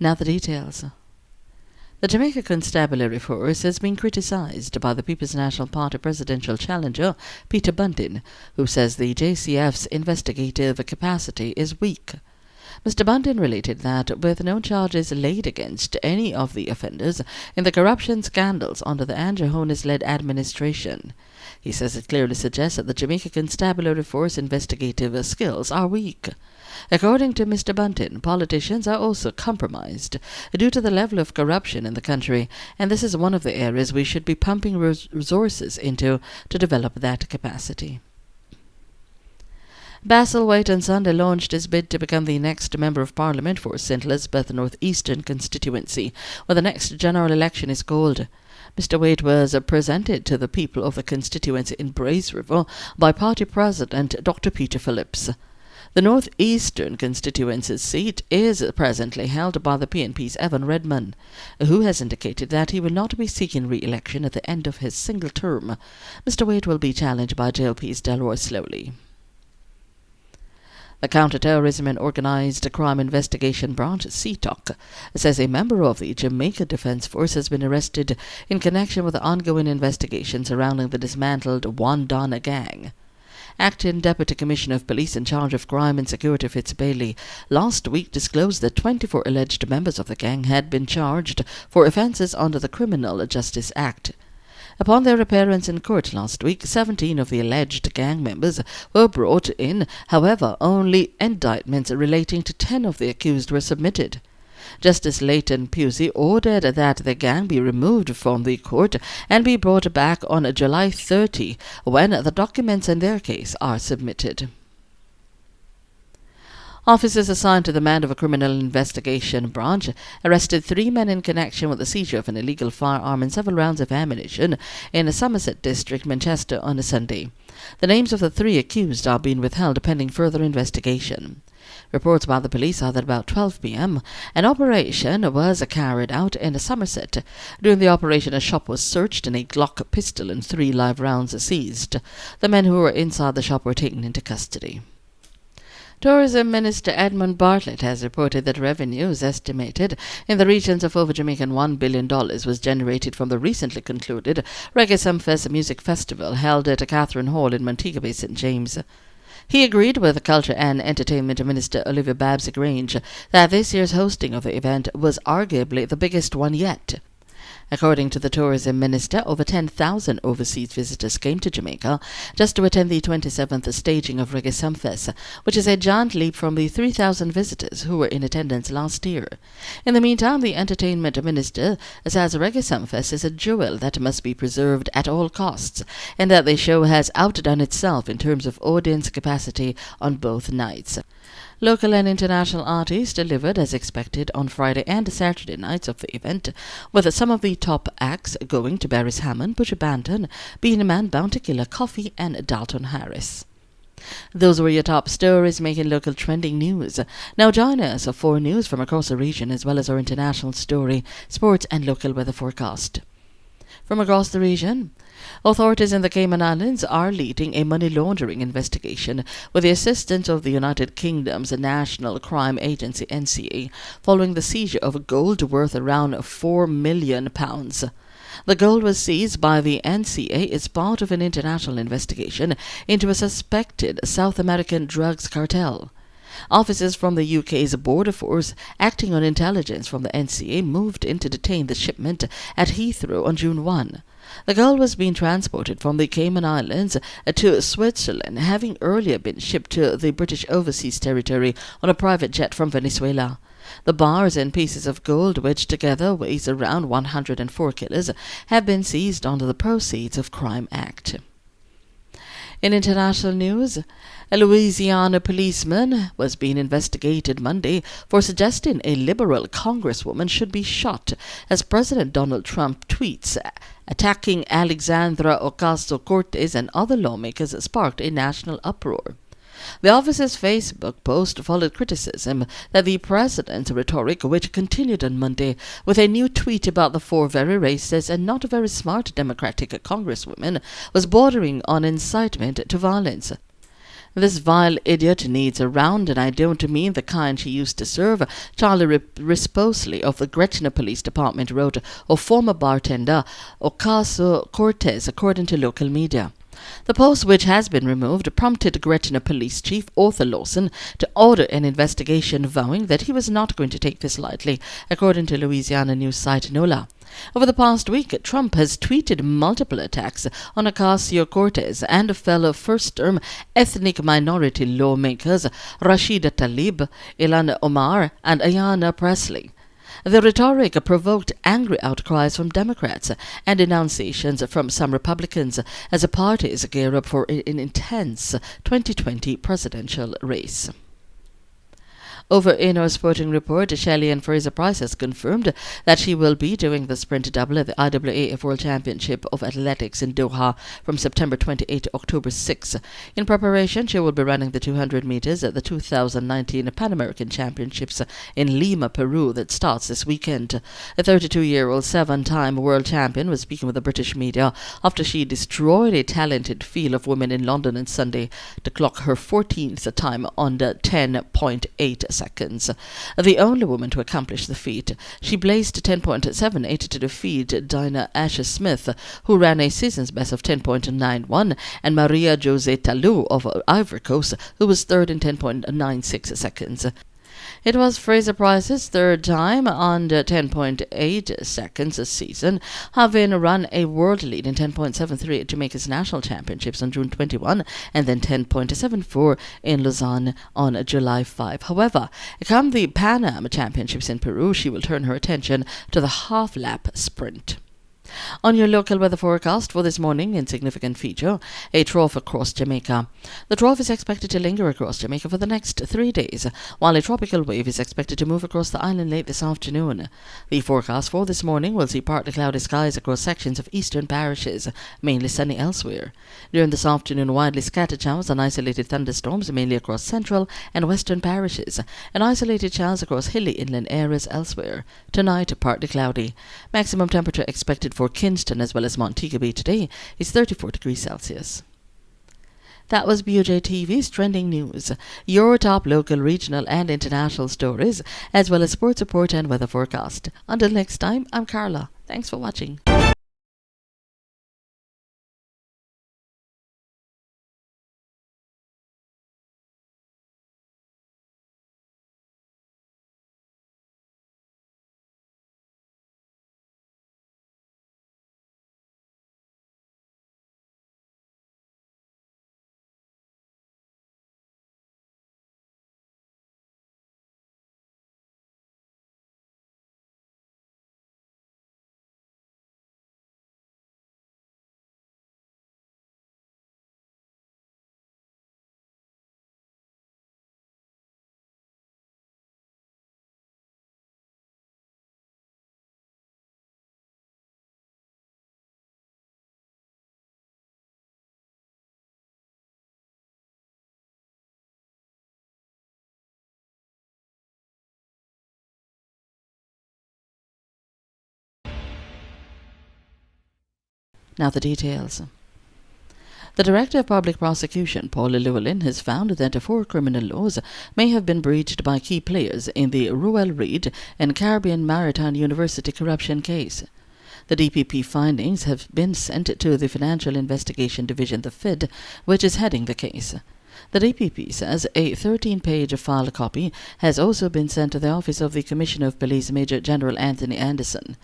Now the details. The Jamaica Constabulary Force has been criticised by the People's National Party presidential challenger, Peter Buntin, who says the JCF's investigative capacity is weak. Mr. Buntin related that, with no charges laid against any of the offenders in the corruption scandals under the Andrew Holness-led administration, he says it clearly suggests that the Jamaica Constabulary Force investigative skills are weak. According to Mr. Buntin, politicians are also compromised due to the level of corruption in the country, and this is one of the areas we should be pumping resources into to develop that capacity. Basil Waite on Sunday launched his bid to become the next Member of Parliament for St. Elizabeth North Eastern constituency, where the next general election is called. Mr. Waite was presented to the people of the constituency in Brace River by Party President Dr. Peter Phillips. The North Eastern constituency's seat is presently held by the PNP's Evan Redman, who has indicated that he will not be seeking re-election at the end of his single term. Mr. Waite will be challenged by JLP's Delroy Slowly. The Counter-Terrorism and Organised Crime Investigation Branch, CTOC, says a member of the Jamaica Defence Force has been arrested in connection with the ongoing investigation surrounding the dismantled One Donna gang. Acting Deputy Commissioner of Police in charge of Crime and Security Fitz Bailey last week disclosed that 24 alleged members of the gang had been charged for offences under the Criminal Justice Act. Upon their appearance in court last week, 17 of the alleged gang members were brought in. However, only indictments relating to 10 of the accused were submitted. Justice Leighton Pusey ordered that the gang be removed from the court and be brought back on July 30, when the documents in their case are submitted. Officers assigned to the Man of a Criminal Investigation Branch arrested 3 men in connection with the seizure of an illegal firearm and several rounds of ammunition in the Somerset District, Manchester, on a Sunday. The names of the 3 accused are being withheld pending further investigation. Reports by the police are that about 12 p.m. an operation was carried out in Somerset. During the operation, a shop was searched and a Glock pistol and 3 live rounds seized. The men who were inside the shop were taken into custody. Tourism Minister Edmund Bartlett has reported that revenues estimated in the regions of over Jamaican $1 billion was generated from the recently concluded Reggae Sumfest music festival held at Catherine Hall in Montego Bay, St. James. He agreed with Culture and Entertainment Minister Olivia Babs-Grange that this year's hosting of the event was arguably the biggest one yet. According to the Tourism Minister, over 10,000 overseas visitors came to Jamaica just to attend the 27th staging of Reggae Sumfest, which is a giant leap from the 3,000 visitors who were in attendance last year. In the meantime, the Entertainment Minister says Reggae Sumfest is a jewel that must be preserved at all costs, and that the show has outdone itself in terms of audience capacity on both nights. Local and international artists delivered as expected on Friday and Saturday nights of the event, with some of the top acts going to Barris Hammond, Butcher Banton, Beenie Man, Bounty Killer, Coffee, and Dalton Harris. Those were your top stories making local trending news. Now join us for news from across the region as well as our international story, sports and local weather forecast. From across the region, authorities in the Cayman Islands are leading a money laundering investigation with the assistance of the United Kingdom's National Crime Agency (NCA) following the seizure of gold worth around £4 million. The gold was seized by the NCA as part of an international investigation into a suspected South American drugs cartel. Officers from the UK's border force, acting on intelligence from the NCA, moved in to detain the shipment at Heathrow on June 1. The gold was being transported from the Cayman Islands to Switzerland, having earlier been shipped to the British Overseas Territory on a private jet from Venezuela. The bars and pieces of gold, which together weighs around 104 kilos, have been seized under the Proceeds of Crime Act. In international news, a Louisiana policeman was being investigated Monday for suggesting a liberal congresswoman should be shot as President Donald Trump tweets attacking Alexandra Ocasio-Cortez and other lawmakers sparked a national uproar. The officer's Facebook post followed criticism that the president's rhetoric, which continued on Monday with a new tweet about the 4 very racist and not very smart Democratic congresswomen, was bordering on incitement to violence. This vile idiot needs a round, and I don't mean the kind she used to serve, Charlie Risposley of the Gretna Police Department wrote of former bartender Ocasio-Cortez, according to local media. The post, which has been removed, prompted Gretna Police Chief Arthur Lawson to order an investigation, vowing that he was not going to take this lightly, according to Louisiana news site NOLA. Over the past week, Trump has tweeted multiple attacks on Ocasio-Cortez and fellow first-term ethnic minority lawmakers Rashida Tlaib, Ilhan Omar, and Ayanna Pressley. The rhetoric provoked angry outcries from Democrats and denunciations from some Republicans as the parties gear up for an intense 2020 presidential race. Over in our sporting report, Shelly-Ann Fraser-Pryce has confirmed that she will be doing the sprint double at the IAAF World Championship of Athletics in Doha from September 28 to October 6. In preparation, she will be running the 200 meters at the 2019 Pan American Championships in Lima, Peru, that starts this weekend. The 32-year-old seven-time world champion was speaking with the British media after she destroyed a talented field of women in London on Sunday to clock her 14th time under 10.8 seconds. The only woman to accomplish the feat. She blazed 10.78 to defeat Dinah Asher-Smith, who ran a season's best of 10.91, and Maria Jose Talou of Ivory Coast, who was third in 10.96 seconds. It was Fraser-Pryce's third time under 10.8 seconds this season, having run a world lead in 10.73 at Jamaica's National Championships on June 21 and then 10.74 in Lausanne on July 5. However, come the Pan Am Championships in Peru, she will turn her attention to the half-lap sprint. On your local weather forecast for this morning, insignificant feature, a trough across Jamaica. The trough is expected to linger across Jamaica for the next 3 days, while a tropical wave is expected to move across the island late this afternoon. The forecast for this morning will see partly cloudy skies across sections of eastern parishes, mainly sunny elsewhere. During this afternoon, widely scattered showers and isolated thunderstorms, mainly across central and western parishes, and isolated showers across hilly inland areas elsewhere. Tonight, partly cloudy. Maximum temperature expected for Kingston as well as Montego Bay today is 34 degrees Celsius. That was BOJTV's Trending News, your top local, regional and international stories, as well as sports report and weather forecast. Until next time, I'm Carla. Thanks for watching. Now the details. The Director of Public Prosecution, Paula Llewellyn, has found that 4 criminal laws may have been breached by key players in the Ruel Reid and Caribbean Maritime University corruption case. The DPP findings have been sent to the Financial Investigation Division, the FID, which is heading the case. The DPP says a 13-page file copy has also been sent to the Office of the Commissioner of Police, Major General Anthony Anderson.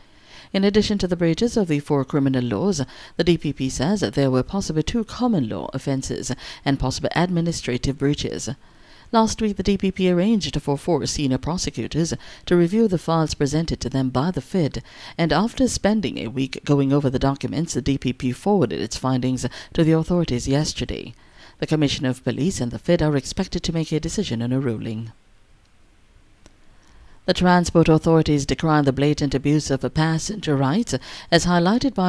In addition to the breaches of the 4 criminal laws, the DPP says that there were possibly 2 common law offences and possible administrative breaches. Last week, the DPP arranged for 4 senior prosecutors to review the files presented to them by the FID, and after spending a week going over the documents, the DPP forwarded its findings to the authorities yesterday. The Commissioner of Police and the FID are expected to make a decision on a ruling. The transport authorities decry the blatant abuse of passenger rights, as highlighted by